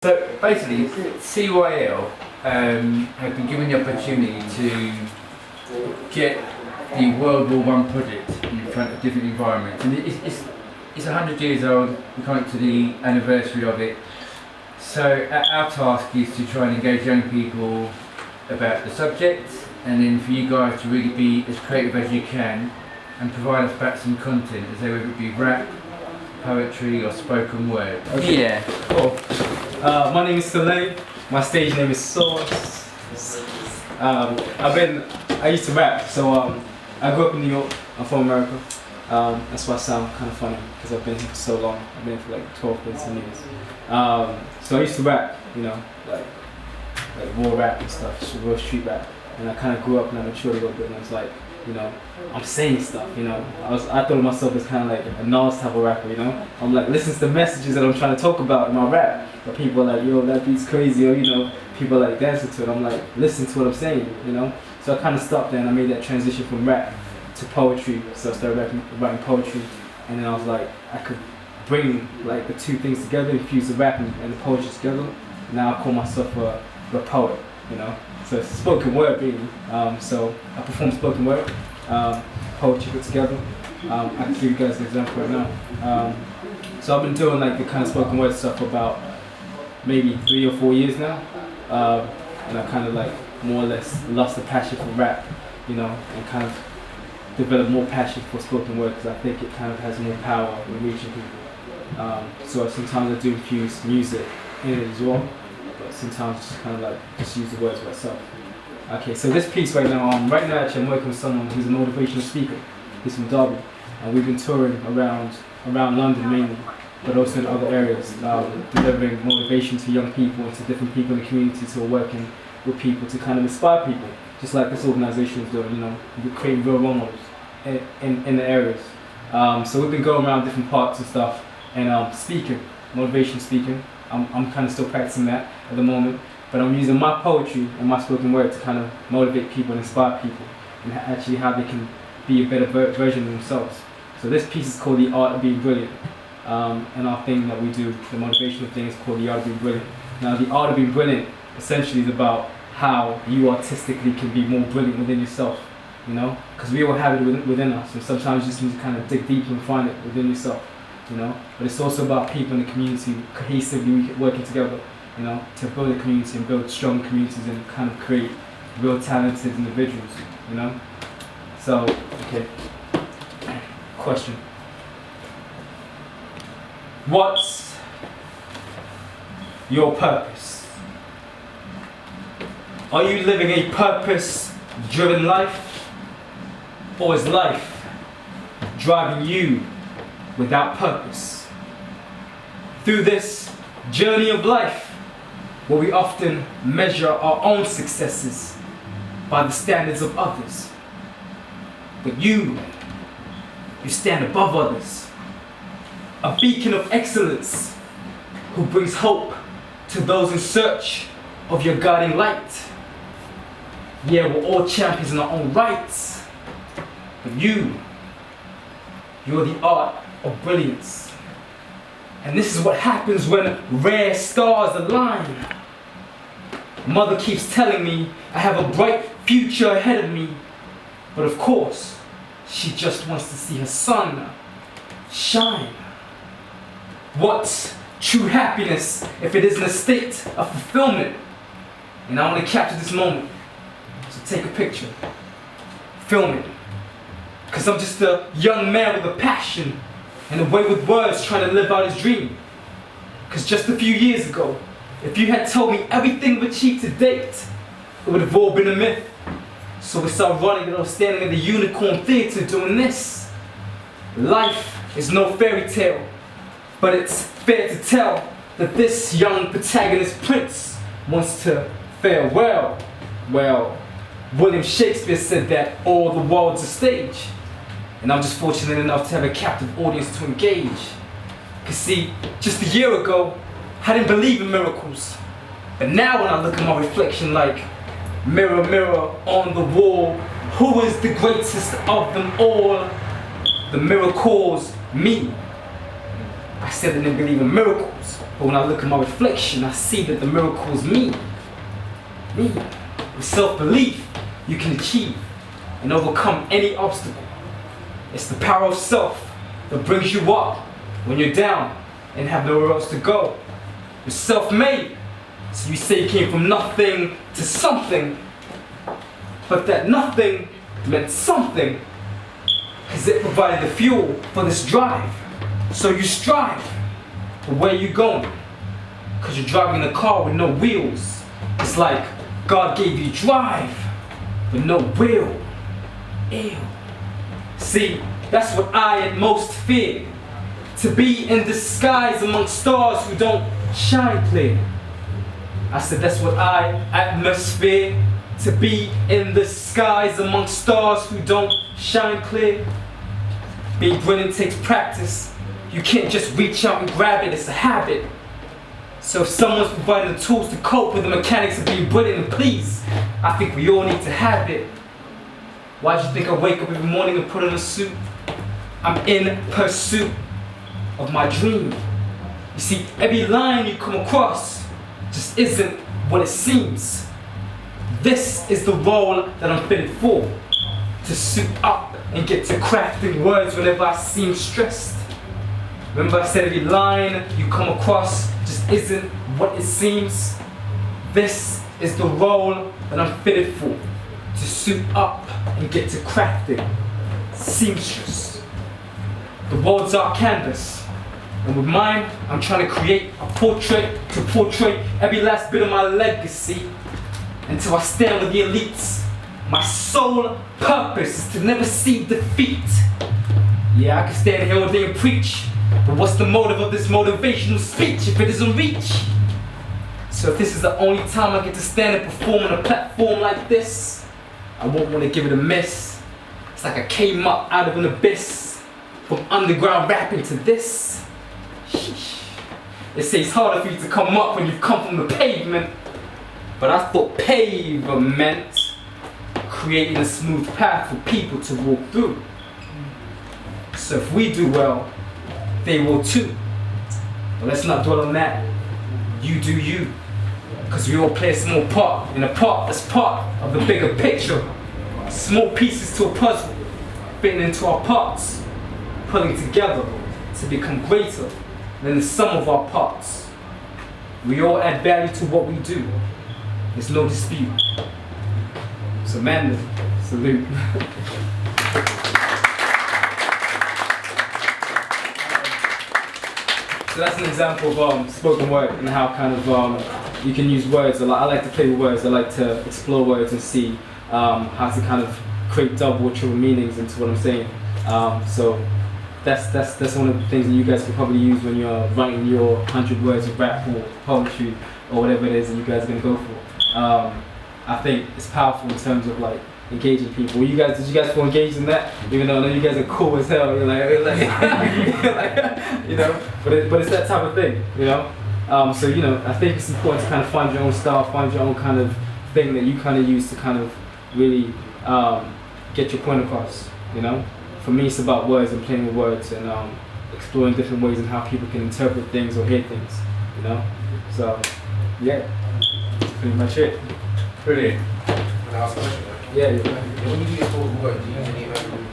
So basically, CYL have been given the opportunity to get the World War I Project in front of different environments, and it's 100 years old. We're coming to the anniversary of it. So our task is to try and engage young people about the subject, and then for you guys to really be as creative as you can and provide us back some content, as whether it be rap, poetry or spoken word. Okay. Yeah. Cool. My name is Soleil. My stage name is Source. I used to rap, so I grew up in New York. I'm from America. That's why I sound kind of funny, because I've been here for so long. I've been here for like 12, 13 years. So I used to rap, you know, like raw rap and stuff, real street rap. And I kind of grew up and I matured a little bit, and I was like, you know, I'm saying stuff, you know. I thought of myself as kind of like a Nas type of rapper, you know. I'm like, listen to the messages that I'm trying to talk about in my rap. But people are like, yo, that beat's crazy, or, you know, people are like dancing to it. I'm like, listen to what I'm saying, you know. So I kind of stopped there and I made that transition from rap to poetry. So I started writing poetry, and then I was like, I could bring like the two things together, infuse the rap and the poetry together. Now I call myself a poet, you know. So it's spoken word, really. So I perform spoken word, poetry put together. I can give you guys an example right now. So I've been doing like the kind of spoken word stuff for about maybe 3 or 4 years now, and I kind of like more or less lost the passion for rap, you know, and kind of developed more passion for spoken word, because I think it kind of has more power in reaching people. So sometimes I do infuse music in it as well, but sometimes just kind of like just use the words by itself. Okay, so this piece right now, actually I'm working with someone who's a motivational speaker. He's from Derby, and we've been touring around London mainly, but also in other areas, delivering motivation to young people and to different people in the community who are working with people to kind of inspire people, just like this organization is doing, you know, creating real role models in the areas. So we've been going around different parts and stuff, and speaking, motivation speaking. I'm kind of still practicing that at the moment, but I'm using my poetry and my spoken word to kind of motivate people and inspire people, and actually how they can be a better version of themselves. So this piece is called The Art of Being Brilliant, and our thing that we do, the motivational thing, is called The Art of Being Brilliant. Now the Art of Being Brilliant essentially is about how you artistically can be more brilliant within yourself, you know, because we all have it within us, and sometimes you just need to kind of dig deeper and find it within yourself, you know. But it's also about people in the community cohesively working together, you know, to build a community and build strong communities and kind of create real talented individuals, you know. So, okay, question. What's your purpose? Are you living a purpose-driven life? Or is life driving you without purpose? Through this journey of life, where we often measure our own successes by the standards of others, but you stand above others, a beacon of excellence who brings hope to those in search of your guiding light. Yeah, we're all champions in our own rights, but you're the art of brilliance. And this is what happens when rare stars align. Mother keeps telling me I have a bright future ahead of me, but of course, she just wants to see her son shine. What's true happiness if it isn't a state of fulfillment? And I want to capture this moment. So take a picture, film it. Because I'm just a young man with a passion and a way with words trying to live out his dream. Because just a few years ago, if you had told me everything we've achieved to date, it would have all been a myth. So it's ironic that I'm standing in the Unicorn Theatre doing this. Life is no fairy tale, but it's fair to tell that this young protagonist prince wants to fare well. Well, William Shakespeare said that all the world's a stage, and I'm just fortunate enough to have a captive audience to engage. Cause see, just a year ago, I didn't believe in miracles, but now when I look at my reflection like, mirror, mirror on the wall, who is the greatest of them all? The mirror calls me. I said I didn't believe in miracles, But when I look at my reflection, I see that the miracle's me. Me. With self-belief, you can achieve and overcome any obstacle. It's the power of self that brings you up when you're down and have nowhere else to go. You're self-made, so you say you came from nothing to something, but that nothing meant something because it provided the fuel for this drive. So you strive, but where you going? Because you're driving a car with no wheels. It's like God gave you drive, but no will. Ew. See, that's what I at most fear. To be in disguise amongst stars who don't shine clear. I said that's what I at most fear. To be in the skies amongst stars who don't shine clear. Being brilliant takes practice. You can't just reach out and grab it, it's a habit. So if someone's providing the tools to cope with the mechanics of being brilliant, and please, I think we all need to have it. Why do you think I wake up every morning and put on a suit? I'm in pursuit of my dream. You see, every line you come across just isn't what it seems. This is the role that I'm fitted for. To suit up and get to crafting words whenever I seem stressed. Remember I said every line you come across just isn't what it seems. This is the role that I'm fitted for. To suit up and get to crafting. Seamstress. The world's our canvas. And with mine, I'm trying to create a portrait to portray every last bit of my legacy until I stand with the elites. My sole purpose is to never see defeat. Yeah, I can stand here all day and preach, but what's the motive of this motivational speech if it doesn't reach? So if this is the only time I get to stand and perform on a platform like this, I won't want to give it a miss. It's like I came up out of an abyss, from underground rapping to this. Sheesh. They say it's harder for you to come up when you've come from the pavement, but I thought pavement creating a smooth path for people to walk through. So if we do well, they will too. But let's not dwell on that. You do you. Because we all play a small part, and a part that's part of the bigger picture. Small pieces to a puzzle, fitting into our parts, pulling together to become greater than the sum of our parts. We all add value to what we do. There's no dispute. So man, salute. So that's an example of spoken word and how kind of you can use words. I like to play with words. I like to explore words and see how to kind of create double or triple meanings into what I'm saying. So that's one of the things that you guys can probably use when you're writing your 100 words of rap or poetry or whatever it is that you guys are gonna go for. I think it's powerful in terms of like engaging people. Did you guys feel engaged in that? Even though I know you guys are cool as hell, you're like you know, but it's that type of thing, you know. So you know, I think it's important to kind of find your own style, find your own kind of thing that you kind of use to kind of really get your point across. You know, for me, it's about words and playing with words and exploring different ways and how people can interpret things or hear things. You know, so yeah, that's pretty much it. Brilliant. Can I ask a question? Yeah. When you use spoken word, do you use any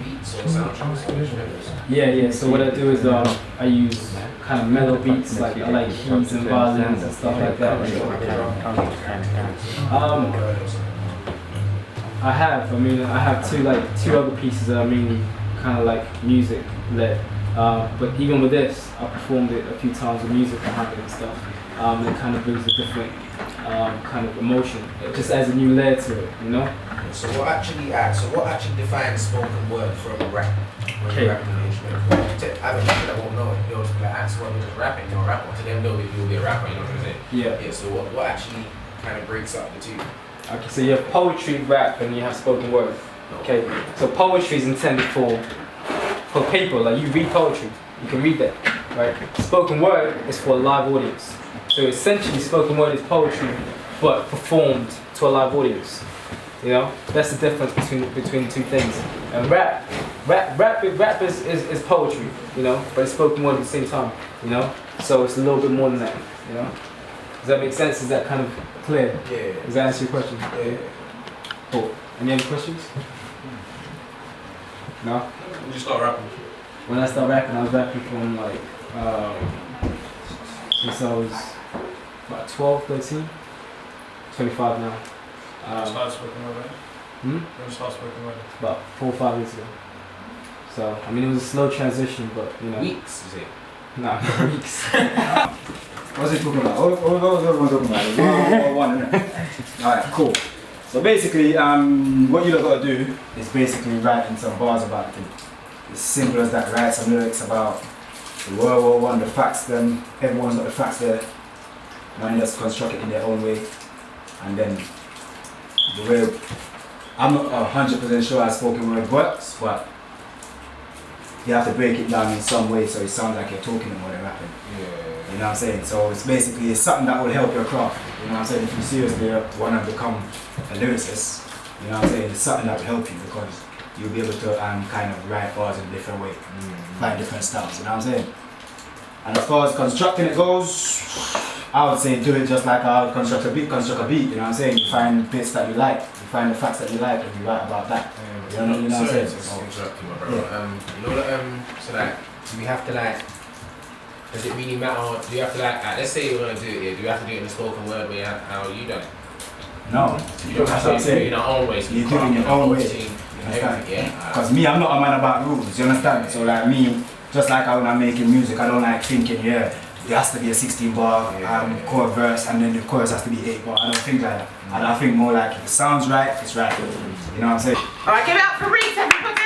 beats or soundtracks or instruments? Yeah. So what I do is I use kind of mellow beats, like I like keys and violins and stuff like that. I have two other pieces that are mainly kind of like music led. But even with this, I performed it a few times with music behind it and stuff. It kind of brings a different kind of emotion. It just adds a new layer to it, you know? So what actually defines spoken word from rap? When you're rapping an instrument. I have a people that won't know it. They'll just be like, so you're just rapping, you're a rapper. To them, you'll be a rapper, you know what I'm saying? Yeah. So what actually kind of breaks up the two? Okay, so you have poetry, rap, and you have spoken word. Okay, so poetry is intended for paper, like you read poetry, you can read that, right? Spoken word is for a live audience. So essentially, spoken word is poetry, but performed to a live audience. You know, that's the difference between the two things. And rap is poetry, you know, but it's spoken word at the same time, you know. So it's a little bit more than that. You know? Does that make sense? Is that kind of clear? Yeah. Does that answer your question? Yeah. Cool. Any other questions? No? When you start rapping? When I started rapping, I was rapping from like, since I was about 12, 13, 25 now. Start spoken word, right? Hmm? When start spoken word? About 4 or 5 years ago. So, I mean, it was a slow transition, but you know. Weeks, you say? Nah, weeks. What's he talking about? What was everyone talking about? One, isn't it? Alright, cool. So basically, what you got to do is basically writing some bars about it. As simple as that. Write some lyrics about the World War I, the facts. Them, everyone's got the facts there. Man, just construct it in their own way, and then the way. I'm not 100% sure how spoken word works, but you have to break it down in some way so it sounds like you're talking and more than rapping. Yeah. You know what I'm saying? So it's basically something that will help your craft. You know what I'm saying? If you seriously want to become a lyricist, you know what I'm saying? It's something that will help you because you'll be able to kind of write bars in a different way, find different styles. You know what I'm saying? And as far as constructing it goes, I would say do it just like I would construct a beat. You know what I'm saying? You find bits that you like, you find the facts that you like, and you write about that. You know what I'm saying? Interrupting, my brother. You know that, so like, do we have to like, does it really matter? Do you have to like let's say you're gonna do it here, do you have to do it in a spoken word way? How you done it? No. You don't have to do it in your own way. So You do it in your own way. You understand? Yeah. Because me, I'm not a man about rules, you understand? So like me, just like when I'm making music, I don't like thinking, yeah, there has to be a 16 bar chord verse and then the chorus has to be 8 bar. I don't think like that. I think more like if it sounds right, it's right. You know what I'm saying? Alright, give it up for Reese, everybody!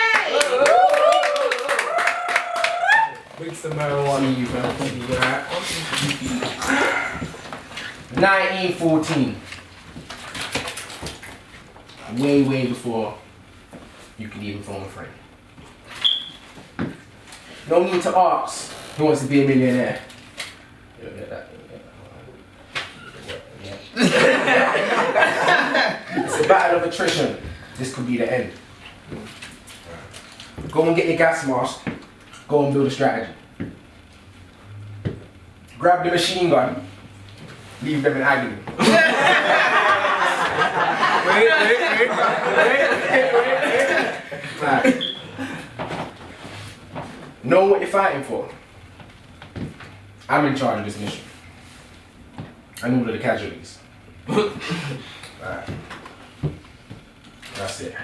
Big some marijuana, you man. You alright? 1914. Way before you could even phone a friend. No need to ask who wants to be a millionaire. You don't get that. It's a battle of attrition. This could be the end. Go and get your gas mask. Go and build a strategy. Grab the machine gun. Leave them in agony. wait. Right. Know what you're fighting for. I'm in charge of this mission. I know all of the casualties. Right. That's it.